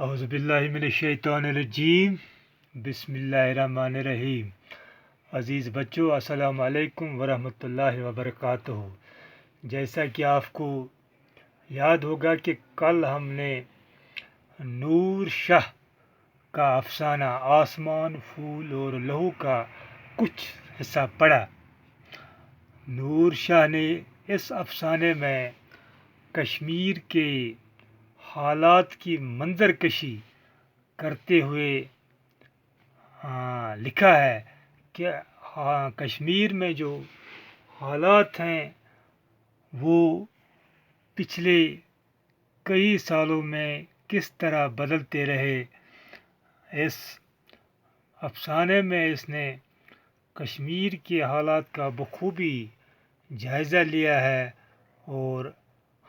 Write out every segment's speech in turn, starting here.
اعوذ باللہ من الشیطان الرجیم بسم اللہ الرحمن الرحیم۔ عزیز بچوں، السلام علیکم ورحمۃ اللہ وبرکاتہ۔ جیسا کہ آپ کو یاد ہوگا کہ کل ہم نے نور شاہ کا افسانہ آسمان، پھول اور لہو کا کچھ حصہ پڑھا۔ نور شاہ نے اس افسانے میں کشمیر کے حالات کی منظر کشی کرتے ہوئے لکھا ہے کہ کشمیر میں جو حالات ہیں وہ پچھلے کئی سالوں میں کس طرح بدلتے رہے۔ اس افسانے میں اس نے کشمیر کے حالات کا بخوبی جائزہ لیا ہے اور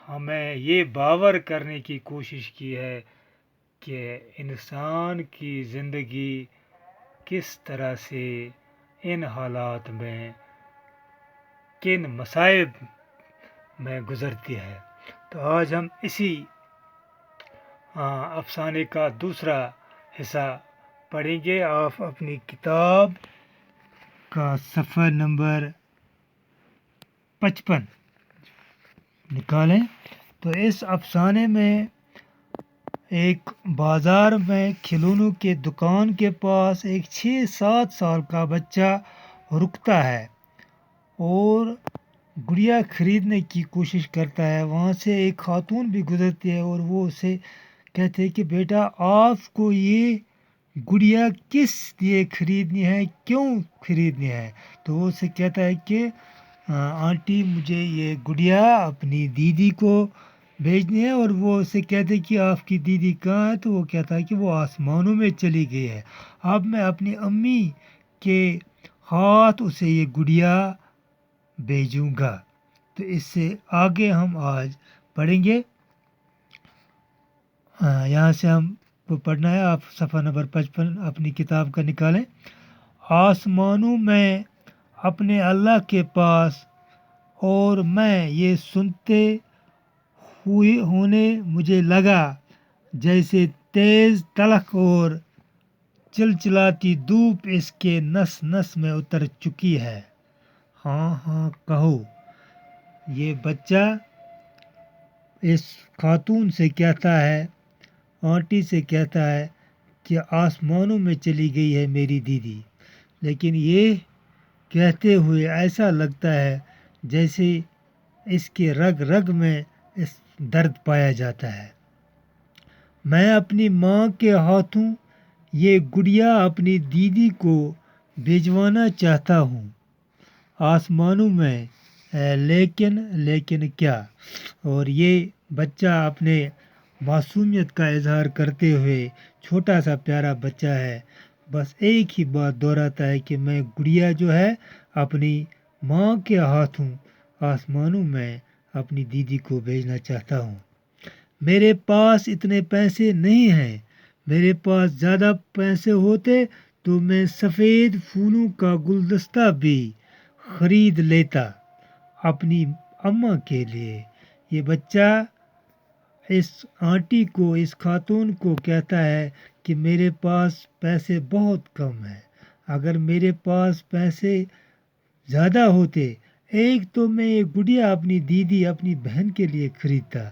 ہمیں یہ باور کرنے کی کوشش کی ہے کہ انسان کی زندگی کس طرح سے ان حالات میں کن مصائب میں گزرتی ہے۔ تو آج ہم اسی افسانے کا دوسرا حصہ پڑھیں گے۔ آپ اپنی کتاب کا صفحہ نمبر 55 نکالیں۔ تو اس افسانے میں ایک بازار میں کھلونوں کے دکان کے پاس ایک 6-7 سال کا بچہ رکتا ہے اور گڑیا خریدنے کی کوشش کرتا ہے۔ وہاں سے ایک خاتون بھی گزرتی ہے اور وہ اسے کہتے ہیں کہ بیٹا، آپ کو یہ گڑیا کس لیے خریدنی ہے، کیوں خریدنی ہے؟ تو وہ اسے کہتا ہے کہ آنٹی، مجھے یہ گڑیا اپنی دیدی کو بھیجنی ہے۔ اور وہ اسے کہتے کہ آپ کی دیدی کہاں ہے؟ تو وہ کہتا ہے کہ وہ آسمانوں میں چلی گئی ہے۔ اب میں اپنی امی کے ہاتھ اسے یہ گڑیا بھیجوں گا۔ تو اس سے آگے ہم آج پڑھیں گے۔ یہاں سے ہم کو پڑھنا ہے۔ آپ صفحہ نمبر 55 اپنی کتاب کا نکالیں۔ آسمانوں میں اپنے اللہ کے پاس، اور میں یہ سنتے ہونے مجھے لگا جیسے تیز تلخ اور چلچلاتی دھوپ اس کے نس نس میں اتر چکی ہے۔ ہاں ہاں کہو۔ یہ بچہ اس خاتون سے کہتا ہے، آنٹی سے کہتا ہے کہ آسمانوں میں چلی گئی ہے میری دیدی، لیکن یہ کہتے ہوئے ایسا لگتا ہے جیسے اس کے رگ رگ میں اس درد پایا جاتا ہے۔ میں اپنی ماں کے ہاتھوں یہ گڑیا اپنی دیدی کو بھیجوانا چاہتا ہوں آسمانوں میں، لیکن کیا؟ اور یہ بچہ اپنے معصومیت کا اظہار کرتے ہوئے، چھوٹا سا پیارا بچہ ہے، بس ایک ہی بات دہراتا ہے کہ میں گڑیا جو ہے اپنی ماں کے ہاتھوں آسمانوں میں اپنی دیدی کو بھیجنا چاہتا ہوں۔ میرے پاس اتنے پیسے نہیں ہیں۔ میرے پاس زیادہ پیسے ہوتے تو میں سفید پھولوں کا گلدستہ بھی خرید لیتا اپنی اماں کے لیے۔ یہ بچہ اس آنٹی کو، اس خاتون کو کہتا ہے کہ میرے پاس پیسے بہت کم ہیں۔ اگر میرے پاس پیسے زیادہ ہوتے، ایک تو میں یہ گڑیا اپنی دیدی، اپنی بہن کے لیے خریدتا،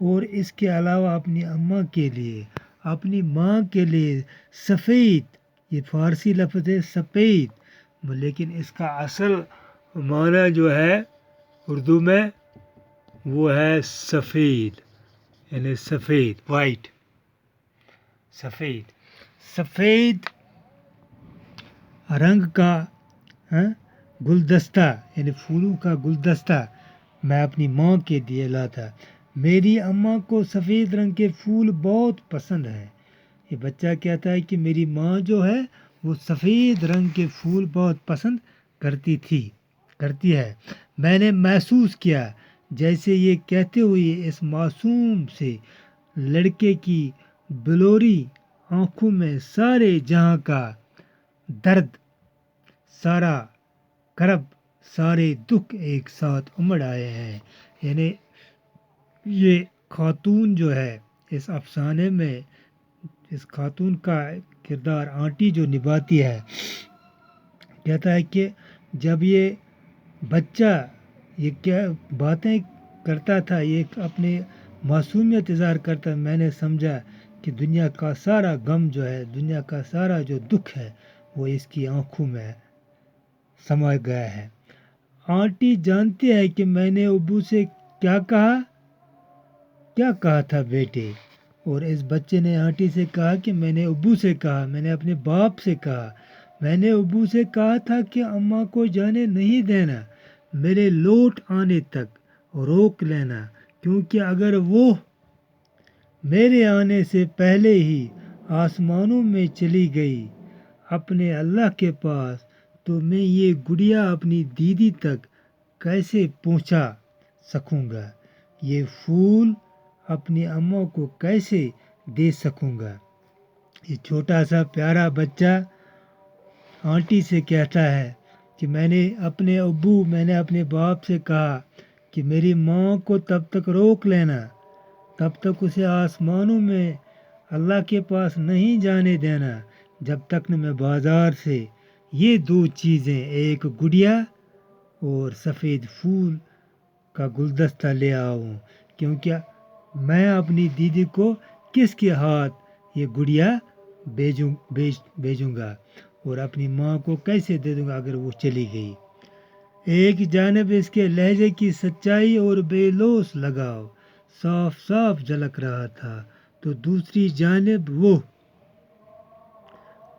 اور اس کے علاوہ اپنی اماں کے لیے، اپنی ماں کے لیے سفید، یہ فارسی لفظ ہے سفید، لیکن اس کا اصل معنی جو ہے اردو میں وہ ہے سفید، یعنی سفید، وائٹ، سفید رنگ کا گلدستہ، یعنی پھولوں کا گلدستہ میں اپنی ماں کے لیے لاتا۔ میری اماں کو سفید رنگ کے پھول بہت پسند ہیں۔ یہ بچہ کہتا ہے کہ میری ماں جو ہے وہ سفید رنگ کے پھول بہت پسند کرتی ہے۔ میں نے محسوس کیا جیسے یہ کہتے ہوئے اس معصوم سے لڑکے کی بلوری آنکھوں میں سارے جہاں کا درد، سارا کرب، سارے دکھ ایک ساتھ امڑ آئے ہیں۔ یعنی یہ خاتون جو ہے اس افسانے میں اس خاتون کا کردار آنٹی جو نبھاتی ہے، کہتا ہے کہ جب یہ بچہ یہ کیا باتیں کرتا تھا، یہ اپنے معصومیت اظہار کرتا، میں نے سمجھا کہ دنیا کا سارا غم جو ہے، دنیا کا سارا جو دکھ ہے وہ اس کی آنکھوں میں سما گیا ہے۔ آنٹی جانتی ہے کہ میں نے ابو سے کیا کہا تھا بیٹے، اور اس بچے نے آنٹی سے کہا کہ میں نے ابو سے کہا، میں نے اپنے باپ سے کہا، میں نے ابو سے کہا تھا کہ اماں کو جانے نہیں دینا، میرے لوٹ آنے تک روک لینا، کیونکہ اگر وہ میرے آنے سے پہلے ہی آسمانوں میں چلی گئی اپنے اللہ کے پاس، تو میں یہ گڑیا اپنی دیدی تک کیسے پہنچا سکوں گا، یہ پھول اپنی اماں کو کیسے دے سکوں گا۔ یہ چھوٹا سا پیارا بچہ آنٹی سے کہتا ہے کہ میں نے اپنے باپ سے کہا کہ میری ماں کو تب تک روک لینا، تب تک اسے آسمانوں میں اللہ کے پاس نہیں جانے دینا جب تک نہ میں بازار سے یہ 2 چیزیں، ایک گڑیا اور سفید پھول کا گلدستہ لے آؤں، کیونکہ میں اپنی دیدی کو کس کے ہاتھ یہ گڑیا بھیجوں گا اور اپنی ماں کو کیسے دے دوں گا اگر وہ چلی گئی۔ ایک جانب اس کے لہجے کی سچائی اور بے لوث لگاؤ صاف صاف جھلک رہا تھا، تو دوسری جانب وہ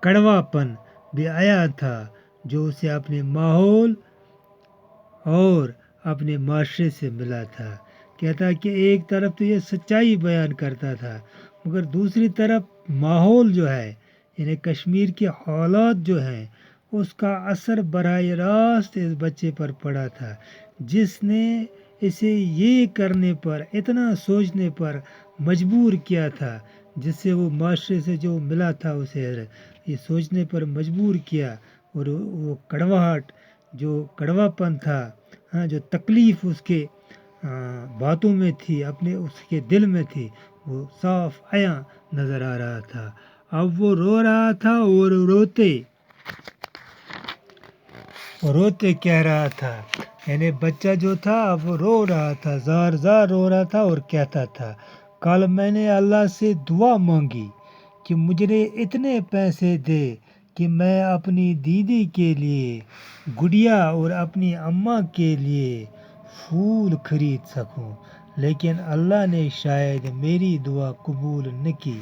کڑوا پن بھی آیا تھا جو اسے اپنے ماحول اور اپنے معاشرے سے ملا تھا۔ کہتا کہ ایک طرف تو یہ سچائی بیان کرتا تھا، مگر دوسری طرف ماحول جو ہے، یعنی کشمیر کے حالات جو ہیں، اس کا اثر براہ راست اس بچے پر پڑا تھا، جس نے اسے یہ کرنے پر، اتنا سوچنے پر مجبور کیا تھا، جس سے وہ معاشرے سے جو ملا تھا اسے یہ سوچنے پر مجبور کیا، اور وہ کڑوا پن تھا، جو تکلیف اس کے باتوں میں تھی، اس کے دل میں تھی، وہ صاف عیاں نظر آ رہا تھا۔ اب وہ رو رہا تھا اور روتے کہہ رہا تھا، یعنی بچہ جو تھا اب وہ رو رہا تھا، زار زار رو رہا تھا اور کہتا تھا، کل میں نے اللہ سے دعا مانگی کہ مجھے اتنے پیسے دے کہ میں اپنی دیدی کے لیے گڑیا اور اپنی اماں کے لیے پھول خرید سکوں، لیکن اللہ نے شاید میری دعا قبول نہ کی۔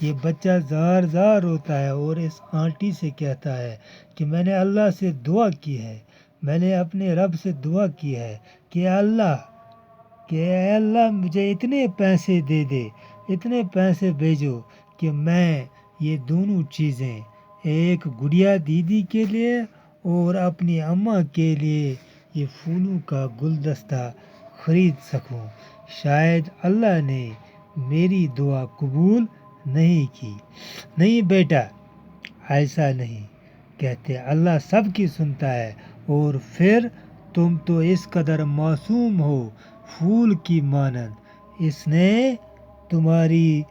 یہ بچہ زار زار روتا ہے اور اس آنٹی سے کہتا ہے کہ میں نے اللہ سے دعا کی ہے، میں نے اپنے رب سے دعا کی ہے کہ اے اللہ مجھے اتنے پیسے دے دے، اتنے پیسے بھیجو کہ میں یہ دونوں چیزیں، ایک گڑیا دیدی کے لیے اور اپنی اماں کے لیے یہ پھولوں کا گلدستہ خرید سکوں۔ شاید اللہ نے میری دعا قبول نہیں کی۔ نہیں بیٹا، ایسا نہیں کہتے، اللہ سب کی سنتا ہے، اور پھر تم تو اس قدر معصوم ہو پھول کی مانند، اس نے تمہاری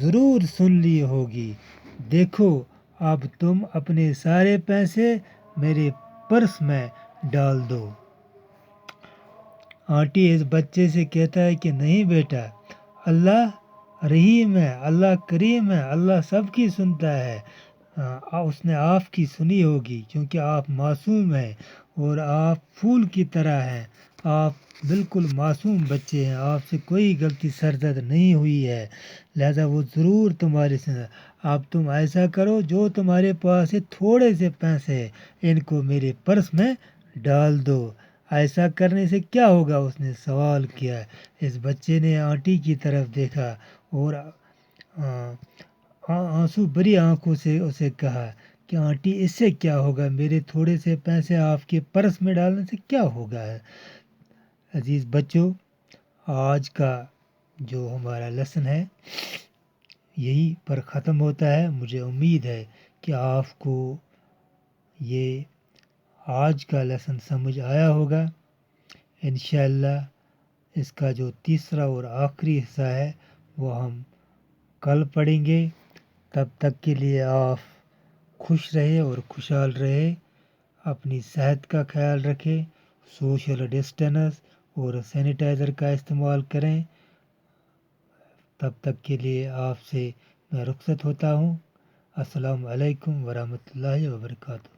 ضرور سن لی ہوگی۔ دیکھو اب تم اپنے سارے پیسے میرے پرس میں ڈال دو۔ آنٹی اس بچے سے کہتا ہے کہ نہیں بیٹا، اللہ رحیم ہے، اللہ کریم ہے، اللہ سب کی سنتا ہے، اس نے آپ کی سنی ہوگی، کیونکہ آپ معصوم ہیں اور آپ پھول کی طرح ہیں، آپ بالکل معصوم بچے ہیں، آپ سے کوئی غلطی سرزد نہیں ہوئی ہے، لہذا وہ ضرور تمہارے سے۔ اب تم ایسا کرو، جو تمہارے پاس تھوڑے سے پیسے ہیں ان کو میرے پرس میں ڈال دو۔ ایسا کرنے سے کیا ہوگا، اس نے سوال کیا۔ اس بچے نے آنٹی کی طرف دیکھا اور آنسو بھری آنکھوں سے اسے کہا کہ آنٹی اس سے کیا ہوگا، میرے تھوڑے سے پیسے آپ کے پرس میں ڈالنے سے کیا ہوگا۔ عزیز بچوں، آج کا جو ہمارا لیسن ہے یہی پر ختم ہوتا ہے۔ مجھے امید ہے کہ آپ کو یہ آج کا لیسن سمجھ آیا ہوگا۔ انشاءاللہ اس کا جو تیسرا اور آخری حصہ ہے وہ ہم کل پڑھیں گے۔ تب تک کے لیے آپ خوش رہے اور خوشحال رہے، اپنی صحت کا خیال رکھیں، سوشل ڈسٹینس اور سینیٹائزر کا استعمال کریں۔ تب تک کے لیے آپ سے میں رخصت ہوتا ہوں۔ السلام علیکم ورحمۃ اللہ وبرکاتہ۔